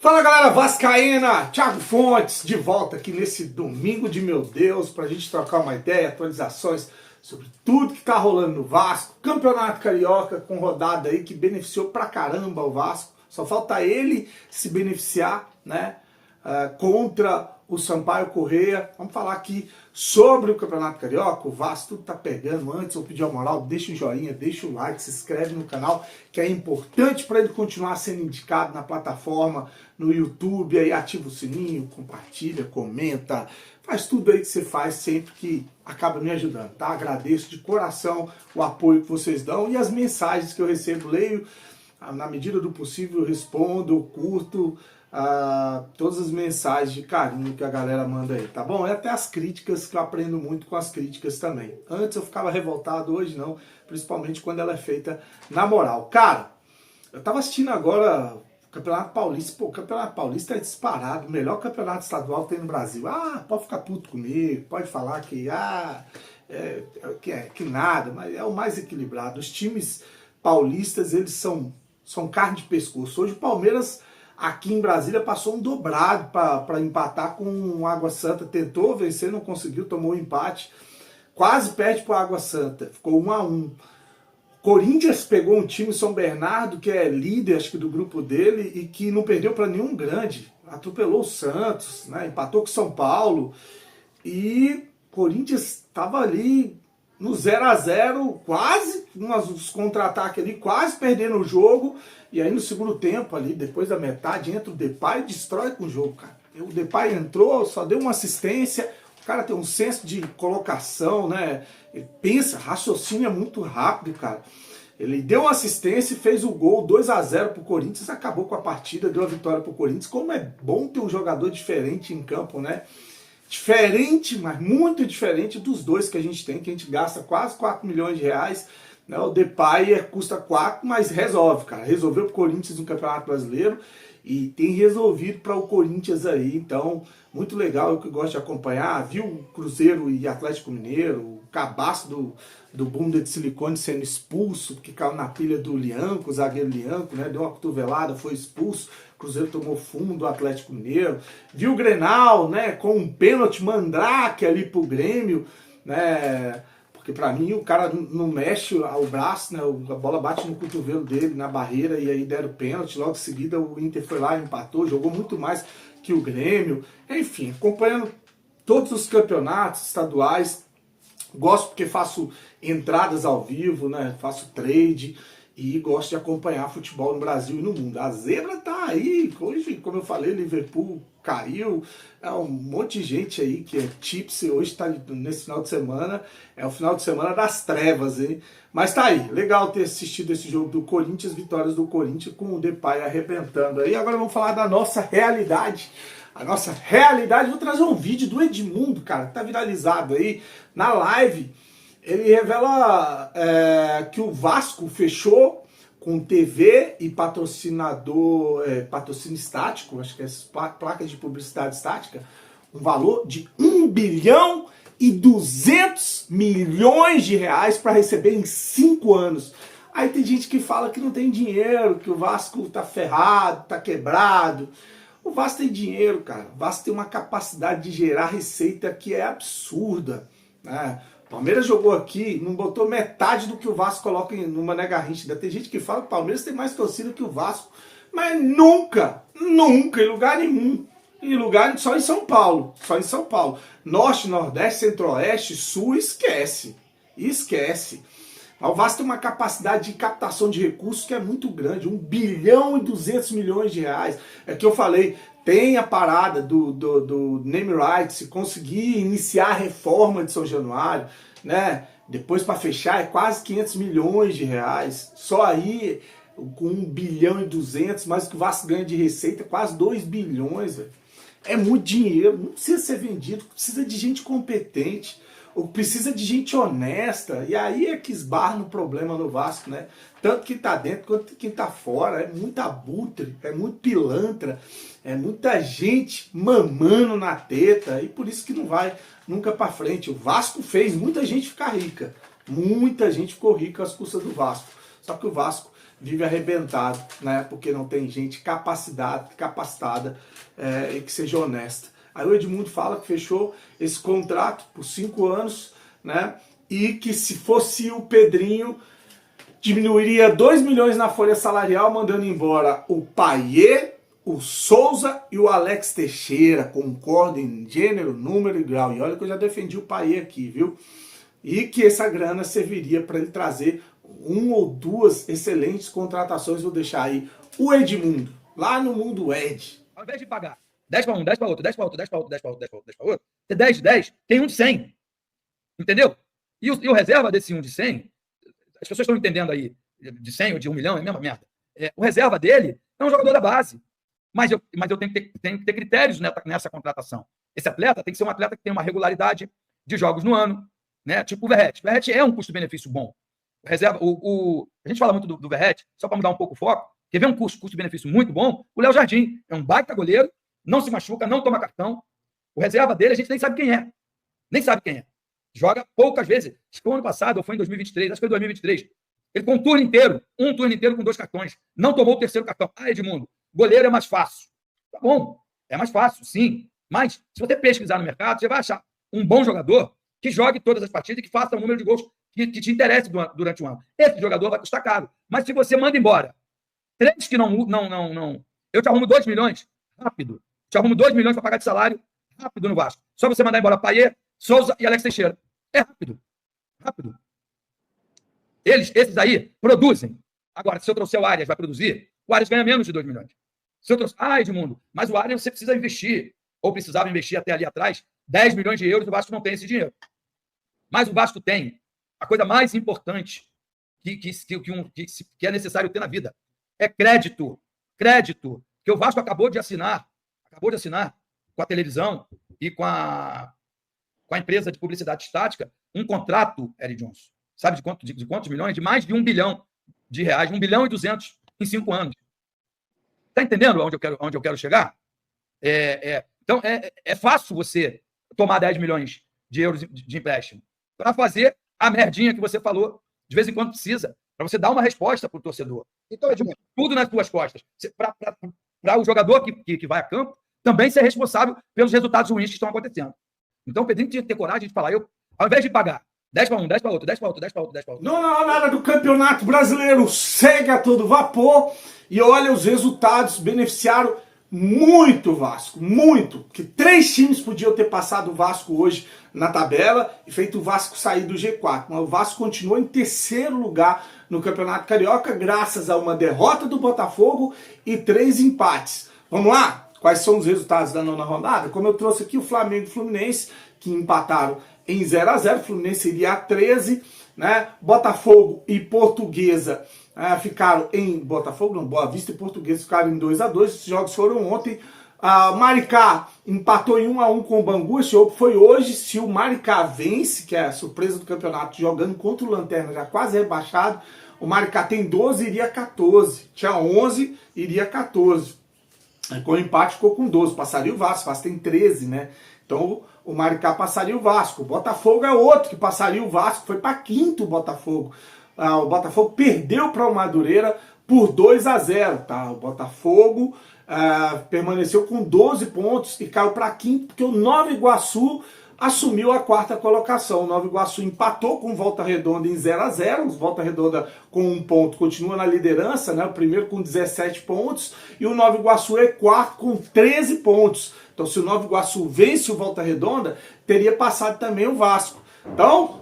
Fala galera vascaína, Thiago Fontes de volta aqui nesse domingo de meu Deus pra gente trocar uma ideia, atualizações sobre tudo que tá rolando no Vasco, Campeonato Carioca com rodada aí que beneficiou pra caramba o Vasco, só falta ele se beneficiar, né, contra o Sampaio Corrêa. Vamos falar aqui sobre o Campeonato Carioca, o Vasco tudo tá pegando. Antes eu pedir a moral, deixa o joinha, deixa o like, se inscreve no canal, que é importante para ele continuar sendo indicado na plataforma, no YouTube, aí ativa o sininho, compartilha, comenta, faz tudo aí que você faz sempre que acaba me ajudando, tá? Agradeço de coração o apoio que vocês dão e as mensagens que eu recebo, leio, na medida do possível eu respondo, eu curto, todas as mensagens de carinho que a galera manda aí, tá bom? E até as críticas, que eu aprendo muito com as críticas também. Antes eu ficava revoltado, hoje não, principalmente quando ela é feita na moral. Cara, eu tava assistindo agora o Campeonato Paulista. Pô, o Campeonato Paulista é disparado, o melhor campeonato estadual que tem no Brasil. Pode ficar puto comigo, pode falar que que nada, mas é o mais equilibrado. Os times paulistas, eles são carne de pescoço. Hoje o Palmeiras aqui em Brasília passou um dobrado para empatar com o Água Santa. Tentou vencer, não conseguiu, tomou um empate. Quase perde para o Água Santa. Ficou 1-1. Corinthians pegou um time, São Bernardo, que é líder, acho que do grupo dele, e que não perdeu para nenhum grande. Atropelou o Santos, né? Empatou com São Paulo. E Corinthians estava ali no 0-0, quase, uns contra-ataques ali, quase perdendo o jogo. E aí no segundo tempo, ali, depois da metade, entra o Depay e destrói com o jogo, cara. O Depay entrou, só deu uma assistência. O cara tem um senso de colocação, né? Ele pensa, raciocina muito rápido, cara. Ele deu uma assistência e fez o gol, 2-0 pro Corinthians, acabou com a partida, deu a vitória pro Corinthians. Como é bom ter um jogador diferente em campo, né? Diferente, mas muito diferente dos dois que a gente tem, que a gente gasta quase 4 milhões de reais. Né? O Depay custa 4, mas resolve, cara. Resolveu pro Corinthians no Campeonato Brasileiro e tem resolvido para o Corinthians aí. Então, muito legal, eu que gosto de acompanhar. Viu o Cruzeiro e Atlético Mineiro, o cabaço do bunda de silicone sendo expulso, que caiu na pilha do Lianco, o zagueiro Lianco, né? Deu uma cotovelada, foi expulso. O Cruzeiro tomou fumo do Atlético Mineiro. Viu o Grenal, né? Com um pênalti mandrake ali pro Grêmio, né? Porque pra mim o cara não mexe o braço, né? A bola bate no cotovelo dele, na barreira, e aí deram pênalti. Logo em seguida o Inter foi lá e empatou, jogou muito mais que o Grêmio. Enfim, acompanhando todos os campeonatos estaduais. Gosto porque faço entradas ao vivo, né? Faço trade e gosto de acompanhar futebol no Brasil e no mundo. A zebra tá aí, hoje, como eu falei, Liverpool caiu, um monte de gente aí que é tipsy, hoje tá nesse final de semana, é o final de semana das trevas, hein? Mas tá aí, legal ter assistido esse jogo do Corinthians, vitórias do Corinthians com o Depay arrebentando aí. Agora vamos falar da nossa realidade. A nossa realidade, vou trazer um vídeo do Edmundo, cara, que tá viralizado aí na live. Ele revela que o Vasco fechou com TV e patrocinador, patrocínio estático, acho que é placas de publicidade estática, um valor de 1,2 bilhão de reais para receber em 5 anos. Aí tem gente que fala que não tem dinheiro, que o Vasco tá ferrado, tá quebrado. O Vasco tem dinheiro, cara. O Vasco tem uma capacidade de gerar receita que é absurda, né? O Palmeiras jogou aqui, não botou metade do que o Vasco coloca no Mané Garrincha. Tem gente que fala que o Palmeiras tem mais torcida que o Vasco, mas nunca, em lugar nenhum. Só em São Paulo, Norte, Nordeste, Centro-Oeste, Sul, esquece. Mas o Vasco tem uma capacidade de captação de recursos que é muito grande, 1,2 bilhão de reais. É que eu falei, tem a parada do name rights, se conseguir iniciar a reforma de São Januário, né? Depois para fechar é quase 500 milhões de reais. Só aí, com 1,2 bilhão, mais o que o Vasco ganha de receita, quase 2 bilhões, velho. É muito dinheiro, não precisa ser vendido, precisa de gente competente, ou precisa de gente honesta, e aí é que esbarra no problema no Vasco, né? Tanto quem tá dentro quanto quem tá fora, é muito abutre, é muito pilantra, é muita gente mamando na teta, e por isso que não vai nunca pra frente. O Vasco fez muita gente ficar rica, muita gente ficou rica às custas do Vasco, só que o Vasco vive arrebentado, né? Porque não tem gente capacitada e que seja honesta. Aí o Edmundo fala que fechou esse contrato por 5 anos, né? E que se fosse o Pedrinho, diminuiria 2 milhões na folha salarial, mandando embora o Payet, o Souza e o Alex Teixeira. Concordo em gênero, número e grau. E olha que eu já defendi o Payet aqui, viu? E que essa grana serviria para ele trazer 1 ou 2 excelentes contratações. Vou deixar aí o Edmundo, lá no mundo Ed. Ao invés de pagar 10 para um, 10 para outro, 10 para outro, 10 para outro, 10 para outro, 10 para outro, 10 para outro, você 10 de 10, tem um de 100. Entendeu? E o reserva desse um de 100, as pessoas estão entendendo aí, de 100 ou de 1 milhão, é a mesma merda. O reserva dele é um jogador da base. Mas eu tenho que ter critérios nessa contratação. Esse atleta tem que ser um atleta que tem uma regularidade de jogos no ano, né? Tipo o Verratti. O Verratti é um custo-benefício bom. A gente fala muito do Verratti, só para mudar um pouco o foco. Quer ver um custo-benefício muito bom? O Léo Jardim é um baita goleiro, não se machuca, não toma cartão. O reserva dele a gente nem sabe quem é. Nem sabe quem é. Joga poucas vezes. Acho que foi ano passado, ou foi em 2023, acho que foi em 2023. Ele com um turno inteiro com 2 cartões. Não tomou o 3º cartão. Ah, Edmundo, goleiro é mais fácil. Tá bom, é mais fácil, sim. Mas, se você pesquisar no mercado, você vai achar um bom jogador que jogue todas as partidas e que faça o número de gols que te interesse durante um ano. Esse jogador vai custar caro. Mas se você manda embora 3 que não... Eu te arrumo 2 milhões, rápido. Te arrumo 2 milhões para pagar de salário, rápido no Vasco. Só você mandar embora Payet, Souza e Alex Teixeira. É rápido. Rápido. Esses aí produzem. Agora, se eu trouxer o Arias, vai produzir? O Arias ganha menos de 2 milhões. Se eu trouxer... Edmundo, mas o Arias você precisa investir. Ou precisava investir até ali atrás 10 milhões de euros, o Vasco não tem esse dinheiro. Mas o Vasco tem a coisa mais importante que é necessário ter na vida. É crédito. Crédito. Que o Vasco acabou de assinar com a televisão e com a empresa de publicidade estática um contrato, Eric Johnson. Sabe de quantos milhões? De mais de 1 bilhão de reais. 1 bilhão e 200 em 5 anos. Está entendendo onde eu quero chegar? Então, é fácil você tomar 10 milhões de euros de empréstimo para fazer a merdinha que você falou. De vez em quando precisa, para você dar uma resposta para o torcedor. Então, Edmundo, tudo nas tuas costas. Para o jogador que vai a campo também ser responsável pelos resultados ruins que estão acontecendo. Então, o Pedrinho tinha que ter coragem de falar, ao invés de pagar 10 para um, 10 para outro, 10 para outro, 10 para outro, 10 para outro. Não, nada do Campeonato Brasileiro segue a todo vapor e olha, os resultados beneficiaram muito o Vasco, muito. Que 3 times podiam ter passado o Vasco hoje na tabela e feito o Vasco sair do G4. Mas o Vasco continuou em 3º lugar no Campeonato Carioca, graças a uma derrota do Botafogo e 3 empates. Vamos lá? Quais são os resultados da 9ª rodada? Como eu trouxe aqui, o Flamengo e o Fluminense, que empataram em 0-0, o Fluminense iria a 13, né? Botafogo e Portuguesa ficaram em... Botafogo não, Boa Vista e Portuguesa ficaram em 2-2, esses jogos foram ontem. Maricá empatou em 1-1 com o Bangu, esse jogo foi hoje. Se o Maricá vence, que é a surpresa do campeonato, jogando contra o Lanterna, já quase rebaixado, o Maricá tem 12, iria 14. Tinha 11, iria 14. Com o empate ficou com 12, passaria o Vasco tem 13, né? Então o Maricá passaria o Vasco. O Botafogo é outro que passaria o Vasco, foi para 5º o Botafogo. O Botafogo perdeu para o Madureira por 2-0, tá? O Botafogo permaneceu com 12 pontos e caiu para 5º, porque o Nova Iguaçu assumiu a 4ª colocação. O Nova Iguaçu empatou com o Volta Redonda em 0-0. O Volta Redonda com 1 ponto continua na liderança, né? O primeiro com 17 pontos e o Nova Iguaçu é 4º com 13 pontos. Então, se o Nova Iguaçu vence o Volta Redonda, teria passado também o Vasco. Então,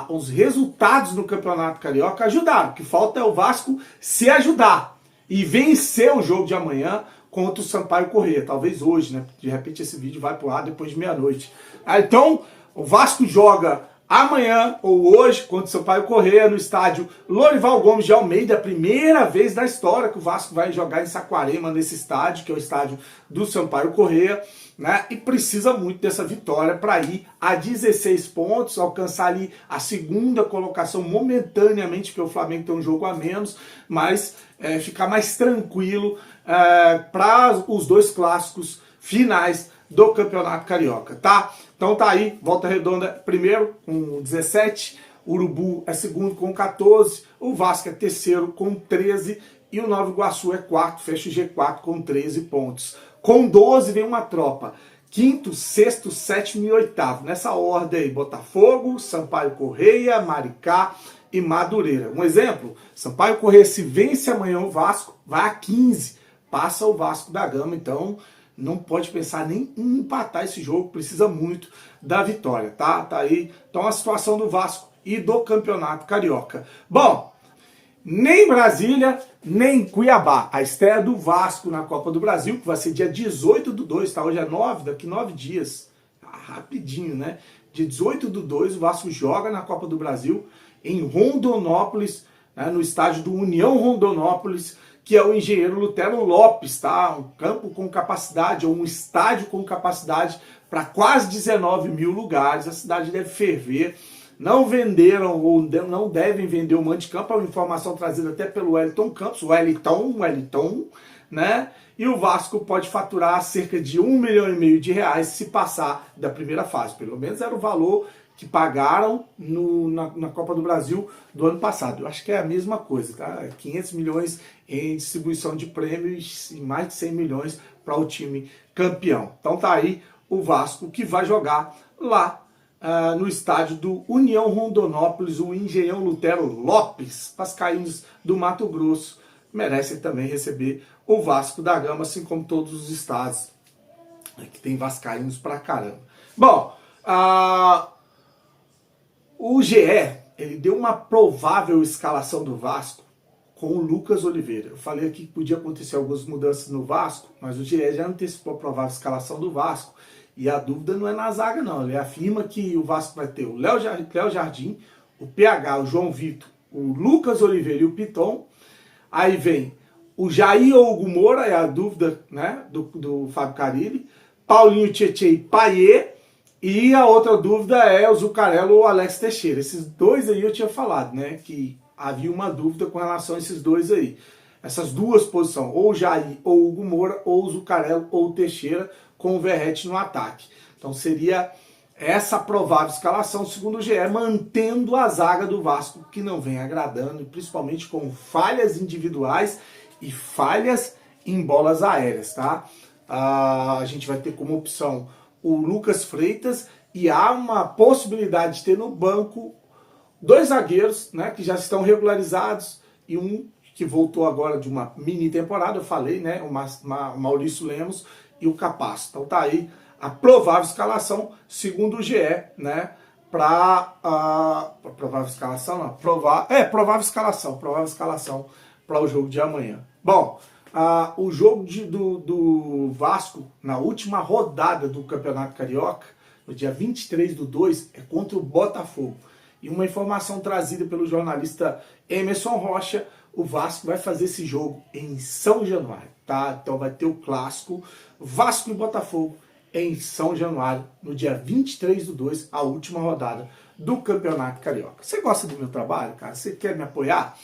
os resultados no Campeonato Carioca ajudaram. O que falta é o Vasco se ajudar e vencer o jogo de amanhã contra o Sampaio Corrêa. Talvez hoje, né? De repente esse vídeo vai pro ar depois de meia-noite. Então, o Vasco joga amanhã ou hoje contra o Sampaio Corrêa no estádio Lorival Gomes de Almeida. A primeira vez na história que o Vasco vai jogar em Saquarema, nesse estádio, que é o estádio do Sampaio Corrêa, né? E precisa muito dessa vitória para ir a 16 pontos, alcançar ali a 2ª colocação momentaneamente, porque o Flamengo tem um jogo a menos, mas ficar mais tranquilo para os 2 clássicos finais do Campeonato Carioca, tá? Então tá aí, Volta Redonda primeiro com 17, O Urubu é segundo com 14, o Vasco é terceiro com 13 e o Nova Iguaçu é quarto, fecha o G4 com 13 pontos. Com 12 vem uma tropa. Quinto, sexto, sétimo e oitavo. Nessa ordem aí, Botafogo, Sampaio Correia, Maricá e Madureira. Um exemplo, Sampaio Correia, se vence amanhã o Vasco, vai a 15, passa o Vasco da Gama, então não pode pensar nem em empatar esse jogo, precisa muito da vitória, tá? Tá aí, então a situação do Vasco e do Campeonato Carioca. Bom, nem Brasília, nem Cuiabá. A estreia do Vasco na Copa do Brasil, que vai ser dia 18/2, tá? Hoje é 9, daqui 9 dias. Tá rapidinho, né? Dia 18/2, o Vasco joga na Copa do Brasil em Rondonópolis, né? No estádio do União Rondonópolis, que é o Engenheiro Lutero Lopes, tá? Um campo com capacidade, ou um estádio com capacidade para quase 19 mil lugares. A cidade deve ferver. Não venderam ou não devem vender o mando de campo, é uma informação trazida até pelo Wellington Campos, Wellington, né? E o Vasco pode faturar cerca de R$1,5 milhão se passar da primeira fase. Pelo menos era o valor que pagaram na Copa do Brasil do ano passado. Eu acho que é a mesma coisa, tá? 500 milhões em distribuição de prêmios e mais de 100 milhões para o time campeão. Então tá aí o Vasco que vai jogar lá no estádio do União Rondonópolis, o Engenhão Lutero Lopes. Vascaínos do Mato Grosso merecem também receber o Vasco da Gama, assim como todos os estados que tem vascaínos pra caramba. Bom, o GE, ele deu uma provável escalação do Vasco com o Lucas Oliveira. Eu falei aqui que podia acontecer algumas mudanças no Vasco, mas o GE já antecipou a provável escalação do Vasco. E a dúvida não é na zaga, não. Ele afirma que o Vasco vai ter o Léo Jardim, o PH, o João Vitor, o Lucas Oliveira e o Piton. Aí vem o Jair ou Hugo Moura, é a dúvida, né, do Fábio Carille. Paulinho, Tietê e Payet. E a outra dúvida é o Zuccarello ou o Alex Teixeira. Esses dois aí eu tinha falado, né, que havia uma dúvida com relação a esses dois aí. Essas duas posições, ou o Jair ou o Hugo Moura, ou o Zuccarello ou o Teixeira, com o Verratti no ataque. Então seria essa provável escalação, segundo o GE, mantendo a zaga do Vasco, que não vem agradando, principalmente com falhas individuais e falhas em bolas aéreas, tá? A gente vai ter como opção o Lucas Freitas e há uma possibilidade de ter no banco dois zagueiros, né, que já estão regularizados e um que voltou agora de uma mini temporada, eu falei, né, o Maurício Lemos e o Capasso. Então tá aí a provável escalação, segundo o GE, né, provável escalação para o jogo de amanhã. Bom, o jogo do Vasco na última rodada do Campeonato Carioca, no dia 23/2, é contra o Botafogo. E uma informação trazida pelo jornalista Emerson Rocha, o Vasco vai fazer esse jogo em São Januário, tá? Então vai ter o clássico Vasco e Botafogo em São Januário, no dia 23/2, a última rodada do Campeonato Carioca. Você gosta do meu trabalho, cara? Você quer me apoiar?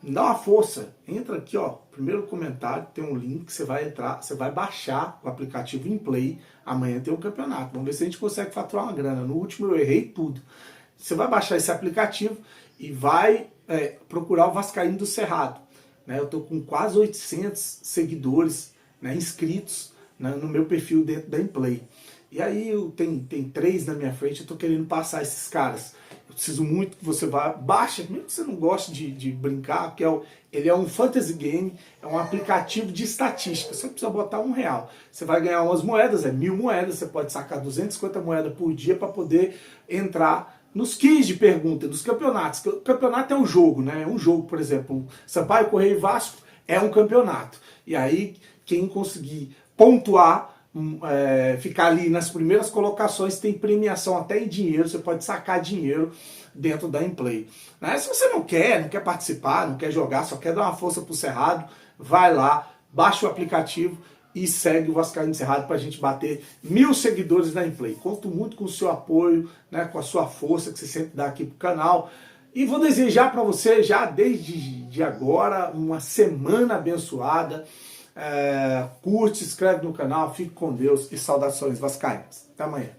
Me dá uma força. Entra aqui, ó, primeiro comentário, tem um link, você vai entrar, você vai baixar o aplicativo em Play. Amanhã tem um campeonato. Vamos ver se a gente consegue faturar uma grana. No último eu errei tudo. Você vai baixar esse aplicativo e vai procurar o Vascaíno do Cerrado. Né? Eu estou com quase 800 seguidores, né, inscritos, né, no meu perfil dentro da Implay. E aí tem 3 na minha frente, eu estou querendo passar esses caras. Eu preciso muito que você vá, baixa, mesmo que você não goste de brincar, porque ele é um fantasy game, é um aplicativo de estatística. Você precisa botar R$1. Você vai ganhar umas moedas, 1.000 moedas, você pode sacar 250 moedas por dia para poder entrar nos quiz de pergunta, dos campeonatos. O campeonato é um jogo, né? É um jogo, por exemplo, Sampaio, Correia e Vasco é um campeonato. E aí, quem conseguir pontuar, ficar ali nas primeiras colocações, tem premiação até em dinheiro, você pode sacar dinheiro dentro da Implay. Né? Se você não quer participar, não quer jogar, só quer dar uma força pro Cerrado, vai lá, baixa o aplicativo e segue o Vascaíno Cerrado para a gente bater 1.000 seguidores na Implay. Conto muito com o seu apoio, né, com a sua força que você sempre dá aqui pro canal. E vou desejar para você, já desde agora, uma semana abençoada. Curte, se inscreve no canal, fique com Deus e saudações vascaínas. Até amanhã.